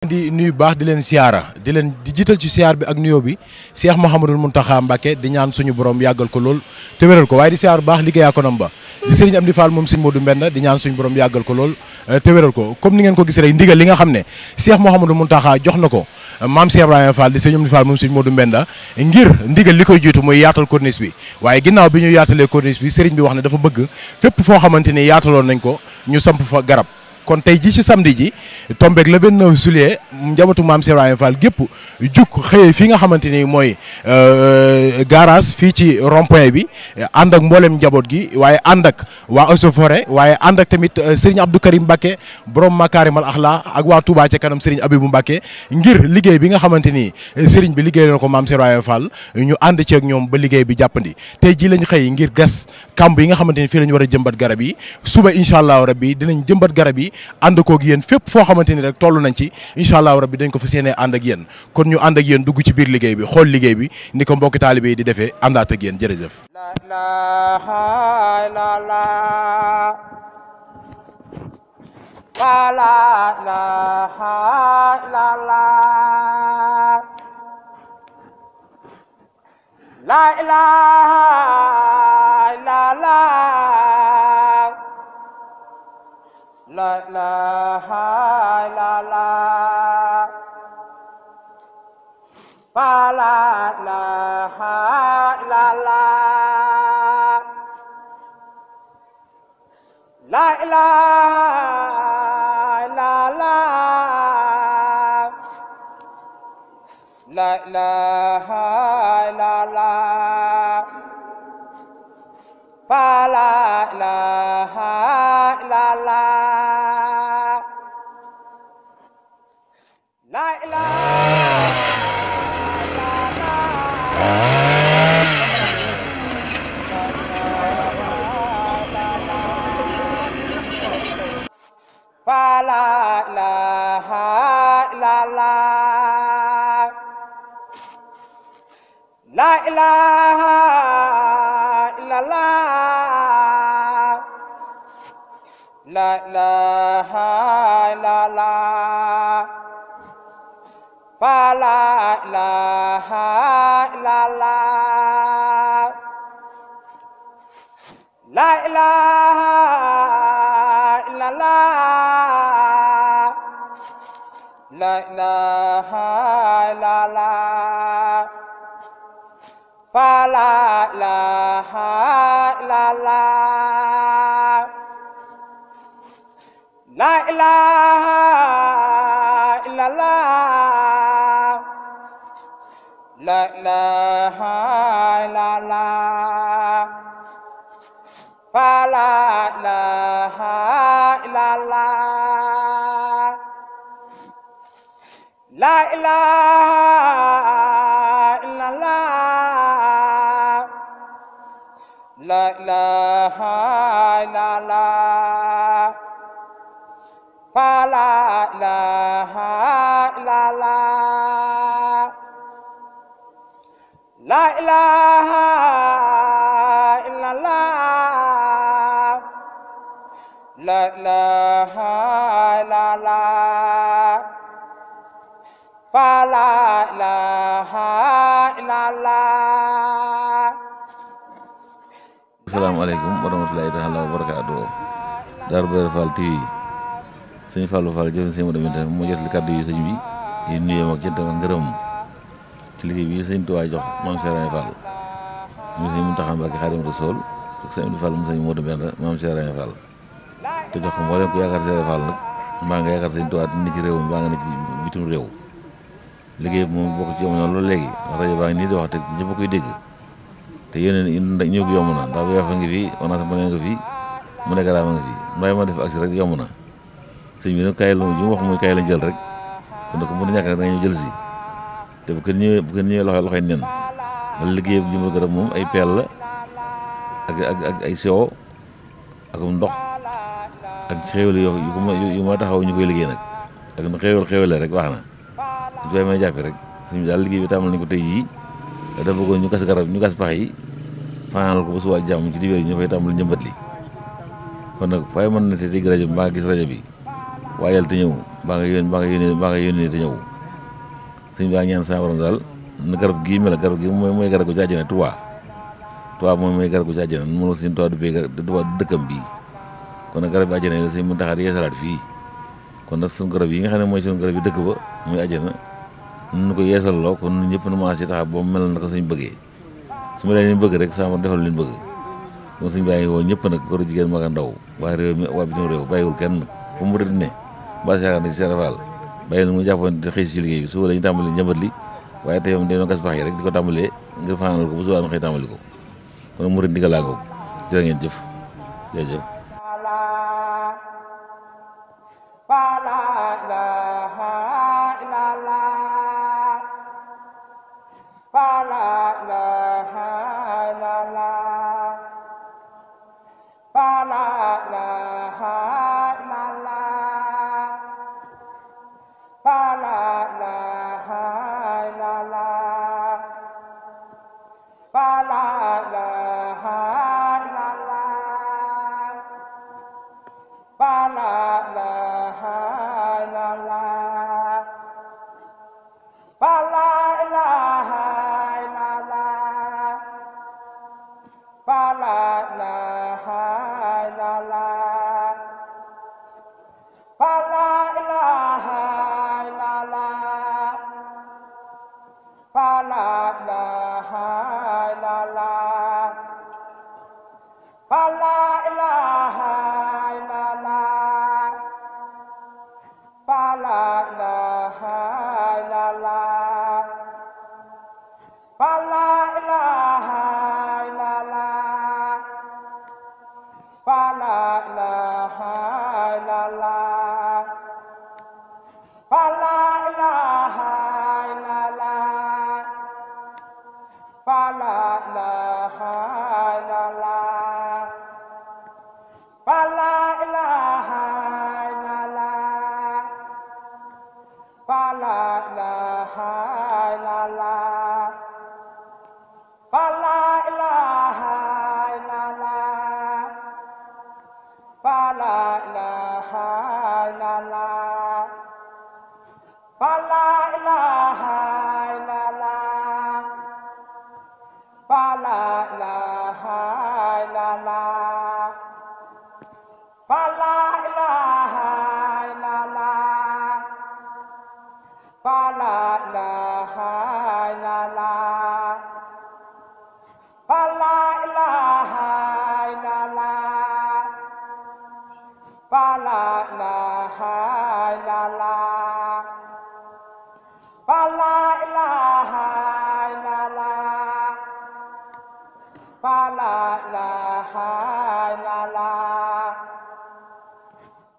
di nuyu baax di leen siyaara di jiital ci siyaar bi ak nuyoo bi Cheikh Mouhamadul Mountakha Mbacké di ñaan suñu borom yàggal ko lool te wéral ko waaye di siyaar baax liggéeyaa ko nam ba di Serigne Amdi Fall moom Serigne Modou Mbenda di ñaan suñu borom yàggal ko lool te wéral ko comme ni ngeen ko gis rek ndigal li nga xam ne Cheikh Mouhamadul Mountakha jox na ko maam Cheikh Ibrahima Fall di Serigne Amdi Fall moom Serigne Modou Mbenda ngir ndigal li koy jiitu muy yaatal corniche bi waaye ginnaaw bi ñu yaatalee corniche bi Serigne bi wax ne dafa bëgg fépp foo xamante ni yaataloon nañ ko ñu samp fa garab kon tey jii ci samedi ji tombeeg le 29 juillet njabootu maam Cheikh Ibrahima Fall gépp jug xëyee fii nga xamante ni mooy garage fii ci rond-point bi ànd ak mboolem njaboot gi waaye ànd ak waa Eaux et Forêts waaye ànd ak tamit Serigne Abdou Karim Mbacké borom Makarimal Akhlaq ak waa Touba ca kanam Serigne Abibou Mbacké ngir liggéey bi nga xamante ni Serigne bi liggéey na ko maam Cheikh Ibrahima Fall ñu ànd ci ak ñoom ba liggéey bi jàppandi tey jii lañ xëy ngir gas kamb yi nga xamante ni fii la ñu war a jëmbat garab yi suba incha allahu rabbi dinañ jëmbat garab yi ànd koog yéen fépp foo xamante ni rek toll nañ ci incha allahu rabbi dañ ko fas yéene ànd ak yéen kon ñu ànd ak yéen dugg ci biir liggéey bi xool liggéey bi ni ko mbokki taalibe yi di defee àndaat ak yéen jërëjëf. La ilaha illallah la ilaha illallah la ilaha illallah la ilaha illallah la ilaha illallah La ilaha illallah La ilaha illallah la ilaha illallah la ilaha illallah la ilaha illallah la ilaha illallah la ilaha illallah La ilaha illallah la ilaha illallah La ilaha illallah La ilaha illallah la ilaha illallah La ilaha illallah La ilaha illallah la ilaha illallah Asalaamaaleykum wa rahmatulahi taala wa barakaatuh Darou Bairé Fall TV sëñ Fallou Fall jëf sëñ Modou Mbenda moo jot li kàddu yi sëñ bi di nuyoo ak cant ak ngërëm ci liggéey bi sëñ Tuubaa jox maam Cheikh Ibrahima Fall mu sëñ Mountakha Mbacké Xaadimu Rasuul ak sëñ Amdi Fall mu sëñ Modou Mbenda maam Cheikh Ibrahima Fall te jox ko mboolem ku yaakaar Cheikh Fall nag mbaa nga yaakaar sëñ Tuubaa ni ci réew mi mbaa nga ne ci bitim réew liggéey bi moom bokk ci yomb na loolu léegi rajo baa ngi nii di wax te ñëpp a koy dégg te yéen ñëw gi yomb na ndax weefa ngi fi ONAS mu ne nga fi mu ne garaama nga fi mbay ma def agsi rek yomb na sëñ bi nag kaay la mu wax muy kaay lañ jël rek kon nag mën a ñàkk rek da nga ñu jël si te bu kenn ñëwee loxoy nen wala liggéey bi jëmbal garab moom ay peel la ak ay siwo ak ndox ak xéewal yu ma taxaw ñu koy liggéey nag ak na xéewale rek baax na ñu koy may jàppe rek suñu daal liggéey bi tàmbali nañ ko tey yii dafa bëggoon ñu gas garab ñu gas pax yi fanaanal ko ba suba jàmm ci dibéer yi ñu koy tàmbali njëmbat li kon nag fay mën na te dégg rajo bi mbaa gis rajo bi waajal te ñëw mbaa nga yónnee te ñëw sëñ baa ñaan sa borom daal na garab gii mel garab gi mooy garab gu ci àjjana Tuubaa mooy garab gu ci àjjana mënu sëñ Tuubaa du dëkkam bii kon nag garab yi àjjana la sëñ Muntaxa di yeesalaat fii kon nag suñu garab yi nga xam ne mooy suñu garab yi dëkk ba muy àjjana nu ko yeesal loo kon ñun ñëpp nu ma si taxaw ba mu mel na ko suñ bëggee su ma leen bëgg rek sama defal leen bëgg kon suñ baa ngi woo ñëpp nag góor jigéen mag a ndaw waa réew mi waa bitim réew bàyyiwul kenn nag fu mu ne mbaa si yaakaar ne si serafal bàyyi mu jàppoon te xëy si liggéey bi suba la ñu tàmbali njëmbat li waaye tey moom dañoo gas bax yi rek di ko tàmbalee ngir fanaanal ko bu subaa nu xëy tàmbali ko kon murid ndigal laa ngoog jërë ngeen jëf jërëjëf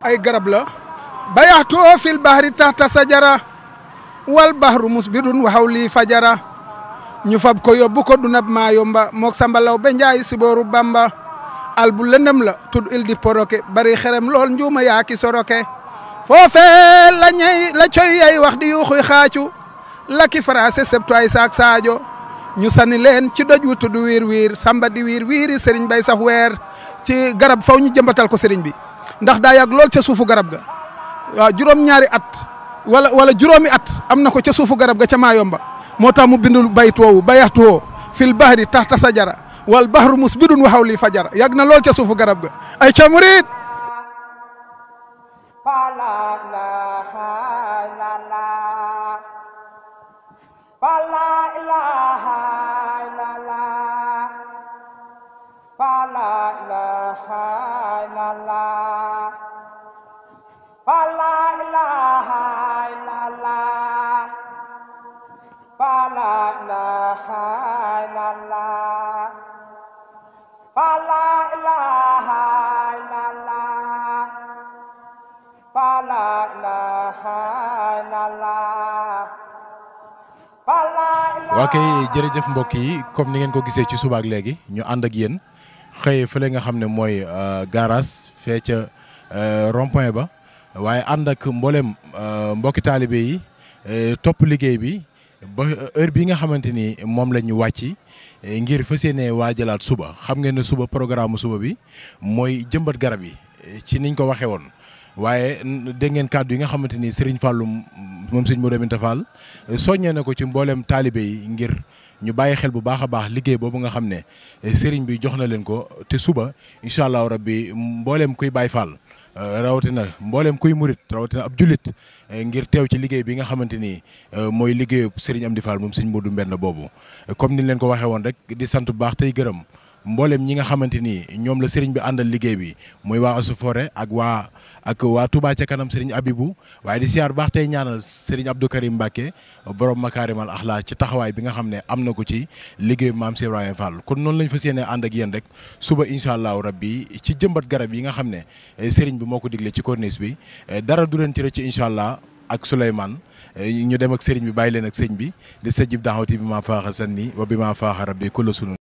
ay garab la bayaxtu fil bahri tahta sajara wal bahru musbidun wa hawli fajara ñu fab ko yóbbu ko dunab maa yomba mook sambalaw be njaay sibooru bamba al bu lëndëm la tud il di poroke bari xerem lool njuuma yaaki soroke foofe la coy yay wax di yuuxuy xaacu laki français sebtu ay saak saajo ñu sani leen ci doj wu tudd wiir wiir samba di wiir wiiri sëriñ bay saf weer ci garab faw ñu jëmbatal ko sëriñ bi ndax daa yàgg lool ca suufu garab ga waaw juróom-ñaari at wala juróomi at am na ko ca suufu garab ga ca Maayomba moo tax mu bindul bayt woowu bayaxtu woo fil bahri tahta sajara wal bahru musbidun wa hawli fajara yàgg na lool ca suufu garab ga ay ca murid waa kay jërëjëf mbokk yi comme ni ngeen ko gisee ci suba ak léegi ñu ànd ak yéen xëy fële nga xam ne mooy garage fee ca rond-point ba waaye ànd ak mboolem mbokki taalibe yi topp liggéey bi ba heure bi nga xamante ni moom la ñu wàcc ngir fas yéene waajalaat suba xam ngeen ne suba programme suba bi mooy jëmbat garab yi ci niñ ko waxee woon waaye dégg ngeen kàddu yi nga xamante ni Serigne Fallou moom Serigne Modou Aminta Fall soññee na ko ci mboolem taalibe yi ngir ñu bàyyi xel bu baax a baax liggéey boobu nga xam ne Serigne bi jox na leen ko te suba incha allahu rabbi mboolem kuy Baye Fall rawatina mboolem kuy murit rawatina ab jullit ngir teew ci liggéey bi nga xamante ni mooy liggéeyu Serigne Amdi Fall moom Serigne Modou Mbenn boobu comme ni leen ko waxee woon rek di sant bu baax tey gërëm. mboolem ñi nga xamante ni ñoom la sëriñ bi àndal liggéey bi muy waa Asu Foré ak waa Touba ca kanam sëriñ Abibou waaye di siyaar baax tey ñaanal sëriñ Abdou Karim Mbacké borom makaarimal axlaa ci taxawaay bi nga xam ne am na ko ci liggéey maam Cheikh Ibrahima Fall kon noonu lañ fas yéene ànd ak yéen rek suba incha allahu rabbi ci jëmbat garab yi nga xam ne sëriñ bi moo ko digle ci corniche bi dara du leen ci rëcc incha allah ak Souleymane ñu dem ak sëriñ bi bàyyi leen ak sëñ bi di sajib daxawti bi maa faaxa sanni wa bi maa faaxa rabbi kulla sunu